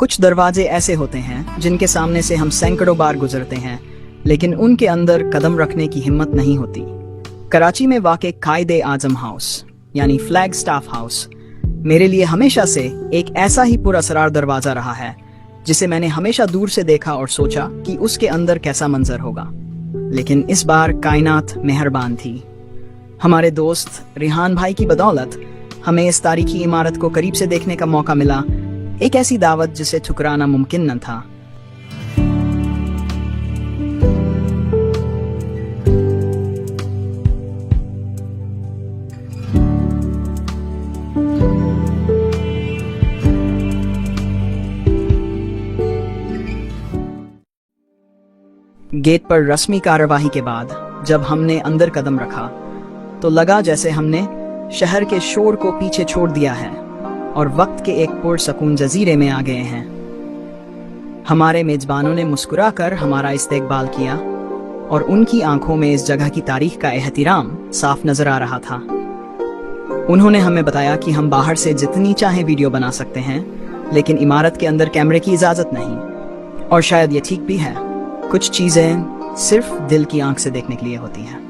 कुछ दरवाजे ऐसे होते हैं जिनके सामने से हम सैकड़ों बार गुजरते हैं, लेकिन उनके अंदर कदम रखने की हिम्मत नहीं होती। कराची में वाक़ कायद-ए-आज़म हाउस यानी फ्लैग स्टाफ हाउस मेरे लिए हमेशा से एक ऐसा ही पुरअसरार दरवाजा रहा है जिसे मैंने हमेशा दूर से देखा और सोचा कि उसके अंदर कैसा मंजर होगा। लेकिन इस बार कायनात मेहरबान थी। हमारे दोस्त रिहान भाई की बदौलत हमें इस तारीखी इमारत को करीब से देखने का मौका मिला, एक ऐसी दावत जिसे ठुकराना मुमकिन न था। गेट पर रस्मी कार्यवाही के बाद जब हमने अंदर कदम रखा तो लगा जैसे हमने शहर के शोर को पीछे छोड़ दिया है और वक्त के एक पुरसकून जजीरे में आ गए हैं। हमारे मेजबानों ने मुस्कुराकर हमारा इस्तकबाल किया और उनकी आंखों में इस जगह की तारीख का एहतिराम साफ नजर आ रहा था। उन्होंने हमें बताया कि हम बाहर से जितनी चाहे वीडियो बना सकते हैं, लेकिन इमारत के अंदर कैमरे की इजाजत नहीं। और शायद ये ठीक भी है, कुछ चीजें सिर्फ दिल की आंख से देखने के लिए होती हैं।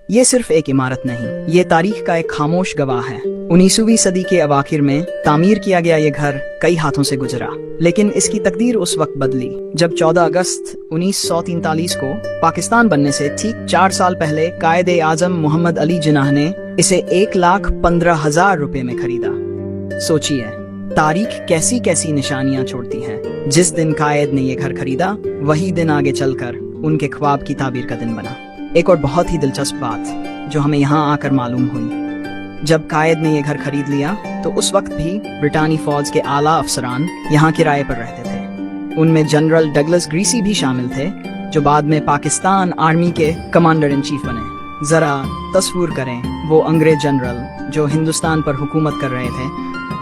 ये सिर्फ एक इमारत नहीं, ये तारीख का एक खामोश गवाह है। 19वीं सदी के अवाखिर में तामीर किया गया ये घर कई हाथों से गुजरा, लेकिन इसकी तकदीर उस वक्त बदली जब 14 अगस्त 1943 को पाकिस्तान बनने से ठीक 4 साल पहले कायद-ए-आज़म मोहम्मद अली जिन्नाह ने इसे 1,15,000 रुपए में खरीदा। सोचिए, तारीख कैसी कैसी निशानियां छोड़ती है। जिस दिन कायद ने ये घर खरीदा, वही दिन आगे चलकर उनके ख्वाब की ताबीर का दिन बना। एक और बहुत ही दिलचस्प बात जो हमें यहाँ आकर मालूम हुई, जब कायद ने यह घर खरीद लिया तो उस वक्त भी ब्रिटानी फौज के आला अफसरान यहाँ किराए पर रहते थे। उनमें जनरल डगलस ग्रीसी भी शामिल थे, जो बाद में पाकिस्तान आर्मी के कमांडर इन चीफ बने। जरा तस्वीर करें, वो अंग्रेज जनरल जो हिंदुस्तान पर हुकूमत कर रहे थे,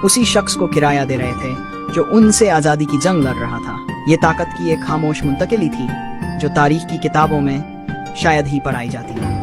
उसी शख्स को किराया दे रहे थे जो उनसे आज़ादी की जंग लड़ रहा था। ये ताकत की एक खामोश मुंतकिली थी जो तारीख की किताबों में शायद ही पढ़ाई जाती है।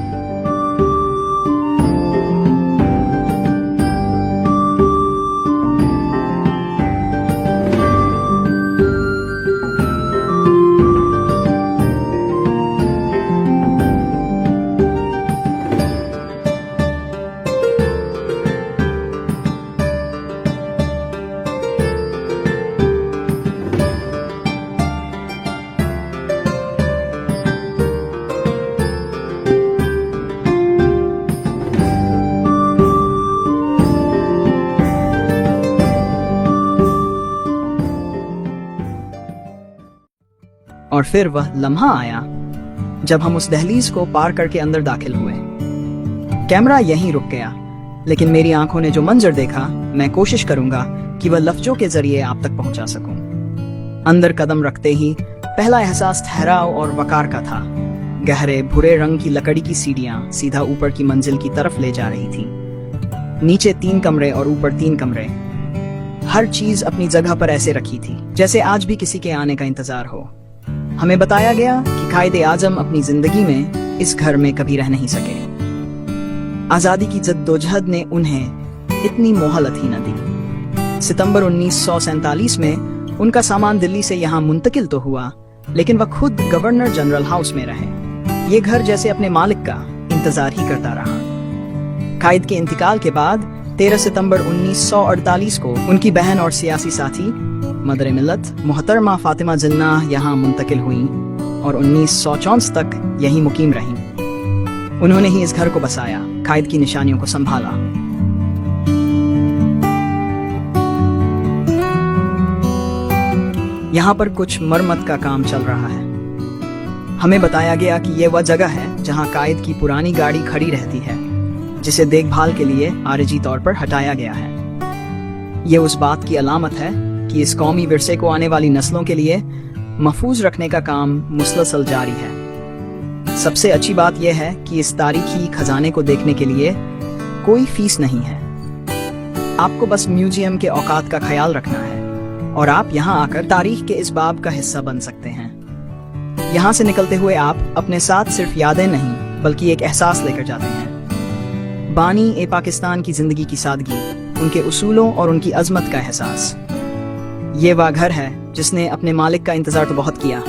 और फिर वह लम्हा आया जब हम उस दहलीज को पार करके अंदर दाखिल हुए। कैमरा यहीं रुक गया, लेकिन मेरी आंखों ने जो मंजर देखा, मैं कोशिश करूंगा कि वह लफ्जों के जरिए आप तक पहुंचा सकूं। अंदर कदम रखते ही पहला एहसास ठहराव और वकार का था। गहरे भूरे रंग की लकड़ी की सीढ़ियां सीधा ऊपर की मंजिल की तरफ ले जा रही थी। नीचे 3 कमरे और ऊपर 3 कमरे। हर चीज अपनी जगह पर ऐसे रखी थी जैसे आज भी किसी के आने का इंतजार हो। हमें बताया गया कि कायद-ए-आज़म अपनी जिंदगी में इस घर में कभी रह नहीं सके। आजादी की जद्दोजहद ने उन्हें इतनी मोहलत ही न दी। सितंबर 1947 में उनका सामान दिल्ली से यहाँ मुंतकिल तो हुआ, लेकिन वह खुद गवर्नर जनरल हाउस में रहे। ये घर जैसे अपने मालिक का इंतजार ही करता रहा। कायद के इंतकाल के बाद 13 सितंबर 1948 को उनकी बहन और सियासी साथी मदर मिल्लत मोहतरमा फातिमा जिन्नाह यहाँ मुंतकिल हुई और 1964 तक यहीं मुकीम रहीं। उन्होंने ही इस घर को बसाया, कायद की निशानियों को संभाला। यहाँ पर कुछ मरम्मत का काम चल रहा है। हमें बताया गया कि यह वह जगह है जहाँ कायद की पुरानी गाड़ी खड़ी रहती है, जिसे देखभाल के लिए आरजी तौर पर हटाया गया है। ये उस बात की अलामत है कि इस कौमी विरसे को आने वाली नस्लों के लिए महफूज रखने का काम मुसलसल जारी है। सबसे अच्छी बात यह है कि इस तारीखी खजाने को देखने के लिए कोई फीस नहीं है। आपको बस म्यूजियम के औकात का ख्याल रखना है और आप यहाँ आकर तारीख के इस बाब का हिस्सा बन सकते हैं। यहाँ से निकलते हुए आप अपने साथ सिर्फ यादें नहीं बल्कि एक एहसास लेकर जाते हैं। बानी ए पाकिस्तान की जिंदगी की सादगी, उनके उसूलों और उनकी अजमत का एहसास। ये वह घर है जिसने अपने मालिक का इंतजार तो बहुत किया,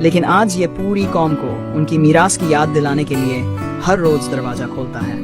लेकिन आज ये पूरी कौम को उनकी मीरास की याद दिलाने के लिए हर रोज दरवाजा खोलता है।